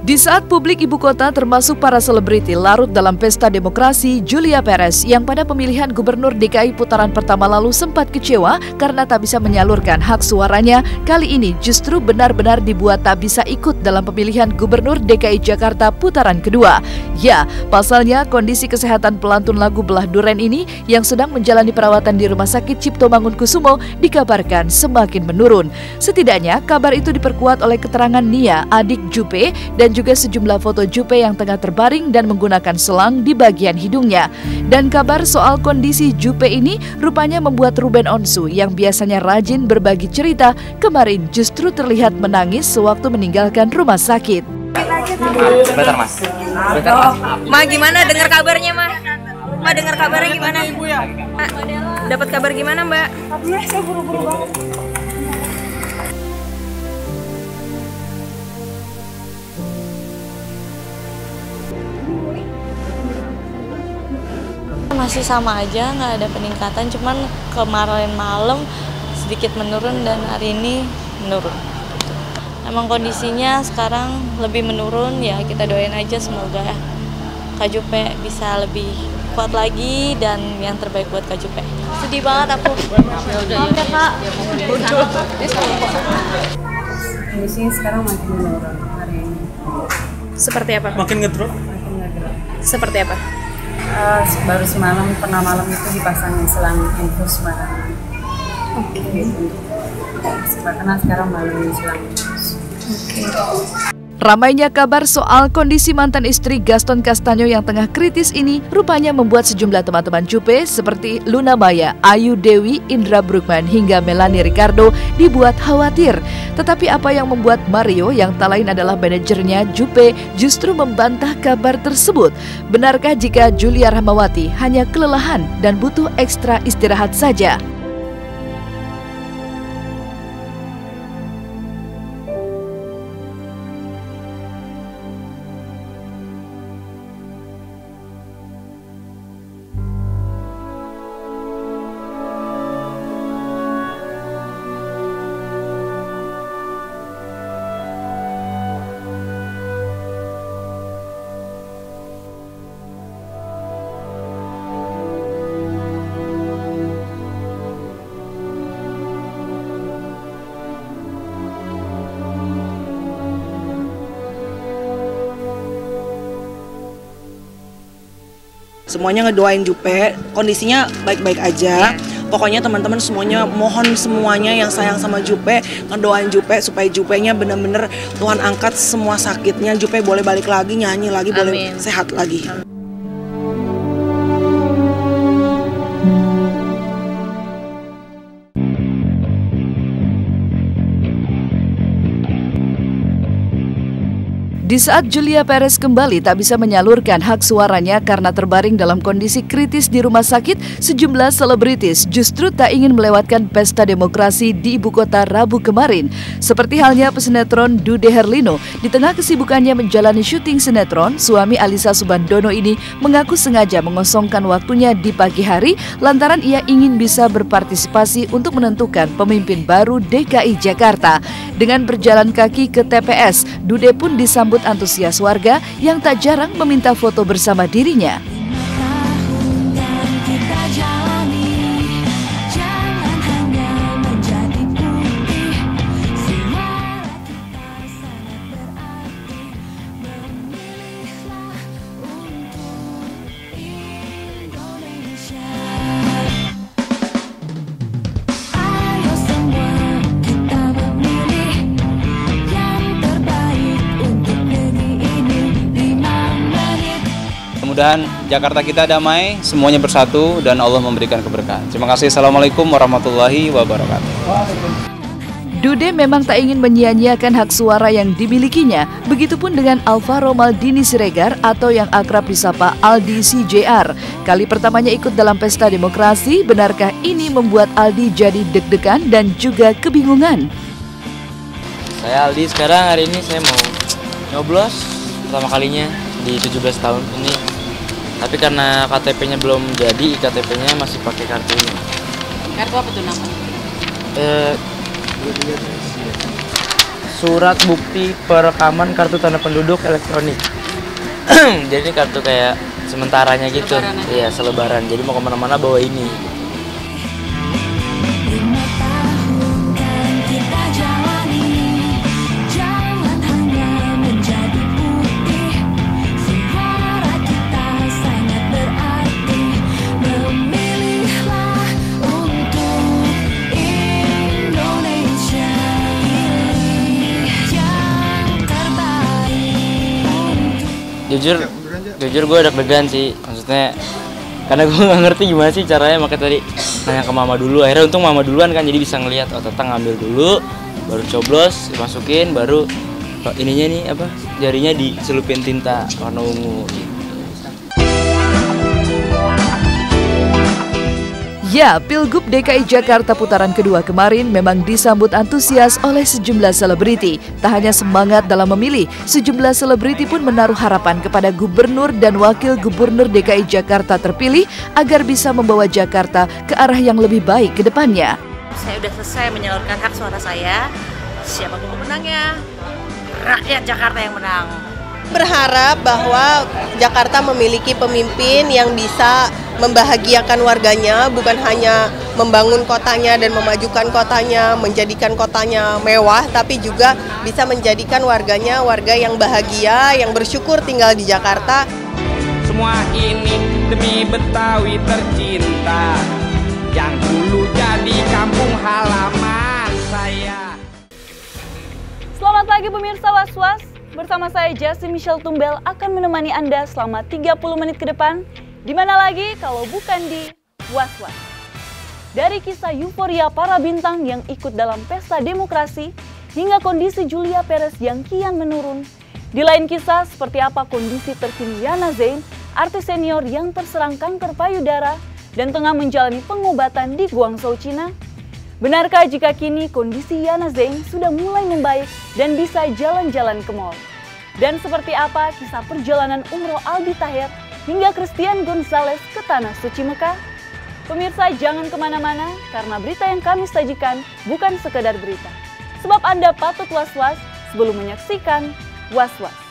Di saat publik ibu kota termasuk para selebriti larut dalam pesta demokrasi, Julia Perez yang pada pemilihan gubernur DKI putaran pertama lalu sempat kecewa karena tak bisa menyalurkan hak suaranya, kali ini justru benar-benar dibuat tak bisa ikut dalam pemilihan gubernur DKI Jakarta putaran kedua. Ya, pasalnya kondisi kesehatan pelantun lagu Belah Duren ini yang sedang menjalani perawatan di Rumah Sakit Cipto Mangunkusumo dikabarkan semakin menurun. Setidaknya kabar itu diperkuat oleh keterangan Nia, adik Juppe, dan juga sejumlah foto Juppe yang tengah terbaring dan menggunakan selang di bagian hidungnya. Dan kabar soal kondisi Juppe ini rupanya membuat Ruben Onsu yang biasanya rajin berbagi cerita kemarin justru terlihat menangis sewaktu meninggalkan rumah sakit. Sebentar mas. Ma, gimana dengar kabarnya Ma? Ma dengar kabarnya gimana? Ma, dapat kabar gimana Mbak? Alhamdulillah saya buru-buru banget. Masih sama aja, nggak ada peningkatan, cuman kemarin malam sedikit menurun dan hari ini menurun. Emang kondisinya sekarang lebih menurun, ya kita doain aja semoga Kak Juppe bisa lebih kuat lagi dan yang terbaik buat Kak Juppe. Sedih banget aku. Oke Kak. Kondisinya sekarang makin menurun hari ini. Seperti apa? Makin ngedrop. Makin ngedrop. Seperti apa? Baru semalam, pernah malam itu dipasangin selang infus barang. Oke. Gitu. Karena sekarang baru selang infus. Ramainya kabar soal kondisi mantan istri Gaston Castanyo yang tengah kritis ini rupanya membuat sejumlah teman-teman Juppe seperti Luna Maya, Ayu Dewi, Indra Bruggman hingga Melanie Ricardo dibuat khawatir. Tetapi apa yang membuat Mario yang tak lain adalah manajernya Juppe justru membantah kabar tersebut? Benarkah jika Julia Rahmawati hanya kelelahan dan butuh ekstra istirahat saja? Semuanya ngedoain Juppe, kondisinya baik-baik aja. Pokoknya teman-teman semuanya mohon semuanya yang sayang sama Juppe ngedoain Juppe supaya Juppe-nya benar-benar Tuhan angkat semua sakitnya, Juppe boleh balik lagi, nyanyi lagi, boleh sehat lagi. Di saat Julia Perez kembali tak bisa menyalurkan hak suaranya karena terbaring dalam kondisi kritis di rumah sakit, sejumlah selebritis justru tak ingin melewatkan pesta demokrasi di ibu kota Rabu kemarin. Seperti halnya pesinetron Dude Herlino, di tengah kesibukannya menjalani syuting sinetron, suami Alisa Subandono ini mengaku sengaja mengosongkan waktunya di pagi hari lantaran ia ingin bisa berpartisipasi untuk menentukan pemimpin baru DKI Jakarta. Dengan berjalan kaki ke TPS, Dude pun disambut antusias warga yang tak jarang meminta foto bersama dirinya. Mudah-mudahan Jakarta kita damai, semuanya bersatu, dan Allah memberikan keberkahan. Terima kasih. Assalamualaikum warahmatullahi wabarakatuh. Dude memang tak ingin menyia-nyiakan hak suara yang dimilikinya. Begitupun dengan Alvaro Maldini Siregar atau yang akrab disapa Aldi CJR. Kali pertamanya ikut dalam pesta demokrasi, benarkah ini membuat Aldi jadi deg-degan dan juga kebingungan? Saya Aldi, sekarang hari ini saya mau nyoblos pertama kalinya di 17 tahun ini. Tapi karena KTP-nya belum jadi, IKTP-nya masih pakai kartu ini. Kartu apa tuh nama? surat bukti perekaman kartu tanda penduduk elektronik. Jadi kartu kayak sementaranya gitu. Iya, selebaran. Jadi mau kemana-mana bawa ini. Jujur gue deg-degan sih, maksudnya karena gue nggak ngerti gimana sih caranya, makanya tadi nanya ke mama dulu. Akhirnya untung mama duluan kan, jadi bisa ngelihat, oh Tata ngambil dulu, baru coblos, masukin, baru ininya nih apa, jarinya dicelupin tinta warna ungu. Ya, Pilgub DKI Jakarta putaran kedua kemarin memang disambut antusias oleh sejumlah selebriti. Tak hanya semangat dalam memilih, sejumlah selebriti pun menaruh harapan kepada Gubernur dan Wakil Gubernur DKI Jakarta terpilih agar bisa membawa Jakarta ke arah yang lebih baik ke depannya. Saya sudah selesai menyalurkan hak suara saya. Siapapun pemenangnya, rakyat Jakarta yang menang. Berharap bahwa Jakarta memiliki pemimpin yang bisa membahagiakan warganya, bukan hanya membangun kotanya dan memajukan kotanya, menjadikan kotanya mewah, tapi juga bisa menjadikan warganya warga yang bahagia, yang bersyukur tinggal di Jakarta. Semua ini demi Betawi tercinta, yang dulu jadi kampung halaman saya. Selamat pagi pemirsa Was-Was. Bersama saya Jassi Michelle Tumbel akan menemani Anda selama 30 menit ke depan. Di mana lagi kalau bukan di Was-Was. Dari kisah euforia para bintang yang ikut dalam pesta demokrasi hingga kondisi Julia Perez yang kian menurun. Di lain kisah seperti apa kondisi terkini Yana Zain, artis senior yang terserang kanker payudara dan tengah menjalani pengobatan di Guangzhou, Cina. Benarkah jika kini kondisi Yana Zain sudah mulai membaik dan bisa jalan-jalan ke mal? Dan seperti apa kisah perjalanan umroh Aldi Taher hingga Christian Gonzalez ke Tanah Suci Mekah? Pemirsa jangan kemana-mana karena berita yang kami sajikan bukan sekedar berita. Sebab Anda patut was-was sebelum menyaksikan Was-Was.